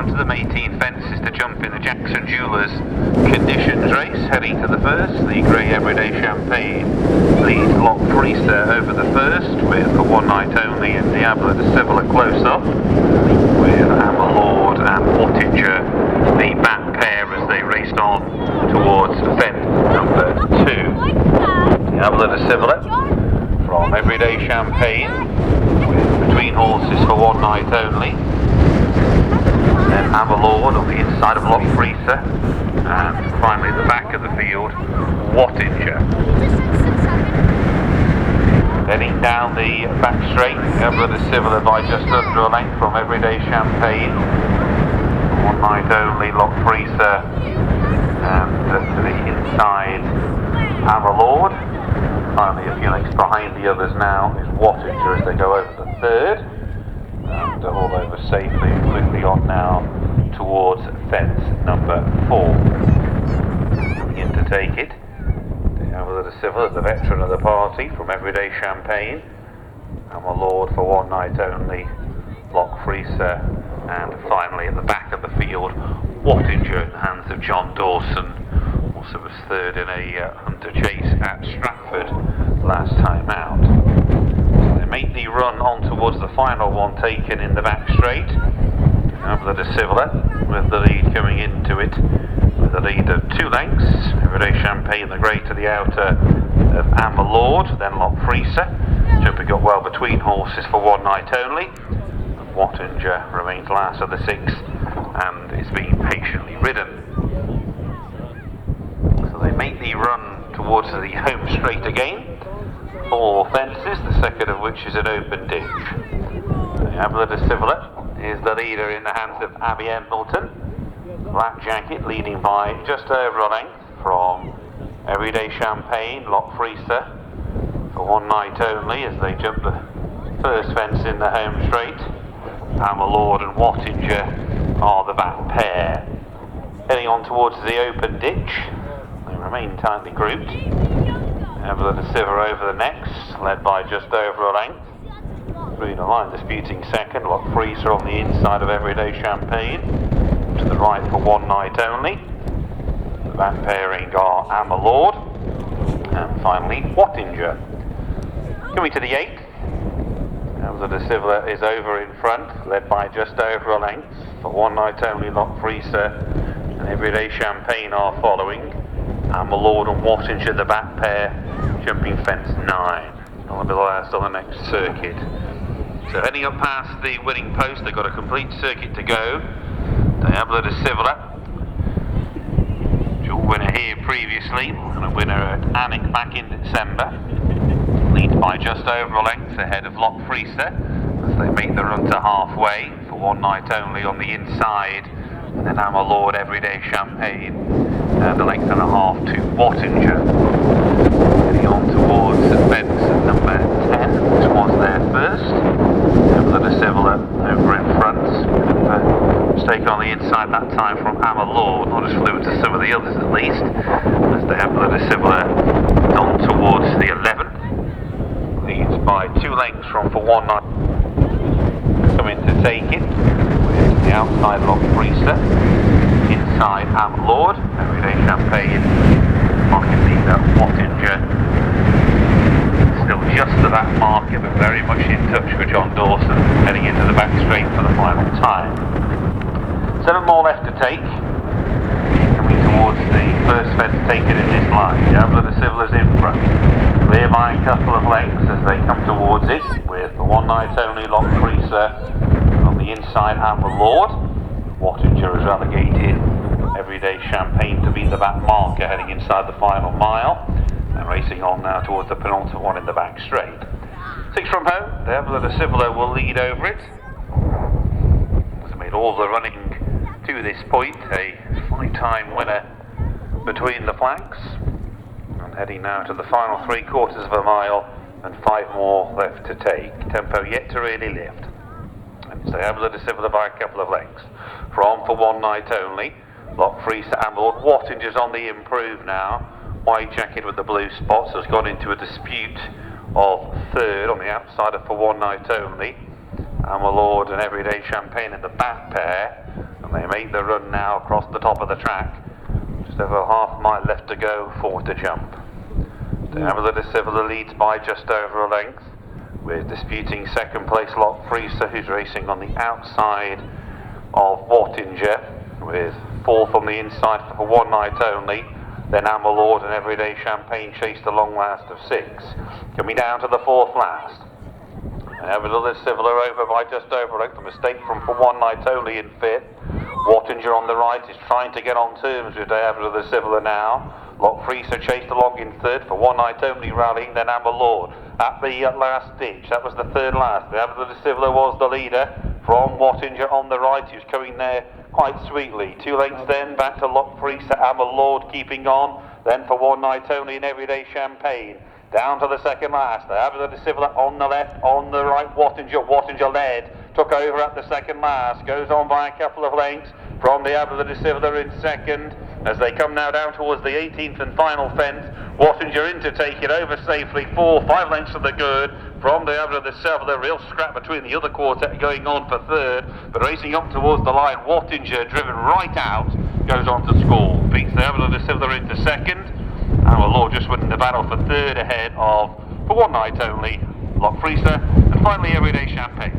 To the 18 fences to jump in the Jackson Jewelers Conditions race. Heading to the first, the Grey Everyday Champagne leads Lock Freezer over the first, with For One Night Only and Diable De Sivola close up, with Amma Lord and Wottinger the back pair as they raced on towards fence number 2. Diable De Sivola from Everyday Champagne, with between horses For One Night Only. Then Amma Lord on the inside of Lock Freezer, and finally at the back of the field, Wottinger. Heading down the back straight, Diable De Sivola by just under a length from Everyday Champagne. One Night Only, Lock Freezer, and to the inside, Amma Lord. Finally a few lengths behind the others now is Wottinger as they go over the third. And all over safely and quickly on now towards fence number 4. Begin to take it. Diable De Sivola, the veteran of the party from Everyday Champagne. Amma Lord For One Night Only, Lock Freezer, and finally at the back of the field, Wottinger in the hands of John Dawson. Also was third in a hunter chase at Stratford last time out. Make the run on towards the final one taken in the back straight. Diable De Sivola with the lead coming into it with a lead of 2 lengths. Everyday Champagne the grey to the outer of Amma Lord, then Lock Freezer. Jumping up well between horses For One Night Only. And Wottinger remains last of the 6 and is being patiently ridden. So they make the run towards the home straight again. 4 fences, the second of which is an open ditch. Diable De Sivola is the leader in the hands of Abby Embleton. Black Jacket leading by just over a length from Everyday Champagne, Lock Freezer, For One Night Only as they jump the first fence in the home straight. Amma Lord and Wottinger are the back pair. Heading on towards the open ditch, they remain tightly grouped. Diable De Sivola over the next, led by just over a length. Through the line disputing second, Lock Freezer on the inside of Everyday Champagne. To the right For One Night Only. The back pairing are Amma Lord. And finally Wottinger. Coming to the 8th, Diable De Sivola is over in front, led by just over a length. For One Night Only, Lock Freezer and Everyday Champagne are following. Amma Lord and Wottinger the back pair, jumping fence 9. Gonna be the last on the next circuit. So heading up past the winning post, they've got a complete circuit to go. Diable De Sivola, dual winner here previously, and a winner at Alnwick back in December. Leads by just over a length ahead of Lock Freezer as they make the run to halfway. For One Night Only on the inside, and then Amma Lord, Everyday Champagne, and a length and a half to Wottinger. Heading on towards fence number 10, which was there first. Diable De Sivola over in front, taken on the inside that time from Amma Lord, not as fluid as some of the others at least, as Diable De Sivola on towards the 11th. Leads by 2 lengths from For One Night. Coming to take it with the outside Lock Freezer. Inside Amma Lord, Everyday Champagne, market leader Wottinger. Still just to that marker, but very much in touch with John Dawson, heading into the back straight for the final time. 7 more left to take. Coming towards the first fence taken in this line. Diable De Sivola's in front. Clear by a couple of lengths as they come towards it, with the One Night Only, Lock Freezer on the inside, Amma Lord. Wottinger is relegated Everyday Champagne to be the back marker heading inside the final mile, and racing on now towards the penultimate one in the back straight. 6 from home, Diable De Sivola will lead over it. Has made all the running to this point, a 5-time winner between the flanks, and heading now to the final 3/4 of a mile and 5 more left to take. Tempo yet to really lift. And it's Diable De Sivola by a couple of lengths. From For One Night Only, Lock Freezer, Amma Lord. Wottinger's on the improve now. White Jacket with the blue spots has gone into a dispute of third on the outside of For One Night Only. Amma Lord and Everyday Champagne in the back pair, and make the run now across the top of the track. Just over half a mile left to go, 4 to jump. Diable De Sivola leads by just over a length, with disputing second place Lot Freezer, who's racing on the outside of Wottinger, with 4th on the inside for one night only. Then Amma Lord and Everyday Champagne chased a long last of 6. Coming down to the 4th last. Diable De Sivola over by just over a length. A mistake from For One Night Only in 5th. Wottinger on the right is trying to get on terms with Diable De Sivola now. Lot Freezer chased along in 3rd, For One Night Only rallying, then Amma Lord at the last ditch. That was the 3rd last. Diable De Sivola was the leader from Wottinger on the right. He was coming there quite sweetly. 2 lengths then back to Lot Freezer, Amma Lord keeping on. Then For One Night Only and Everyday Champagne. Down to the 2nd last. Diable De Sivola on the left, on the right Wottinger. Wottinger led, took over at the 2nd last. Goes on by a couple of lengths from Diable De Sivola in 2nd. As they come now down towards the 18th and final fence, Wottinger in to take it over safely, 5 lengths to the good from Diable De Sivola. Real scrap between the other quartet going on for 3rd, but racing up towards the line, Wottinger driven right out, goes on to score. Beats Diable De Sivola into 2nd. Amma Lord just winning the battle for 3rd ahead of For One Night Only, Lot Freezer, and finally Everyday Champagne.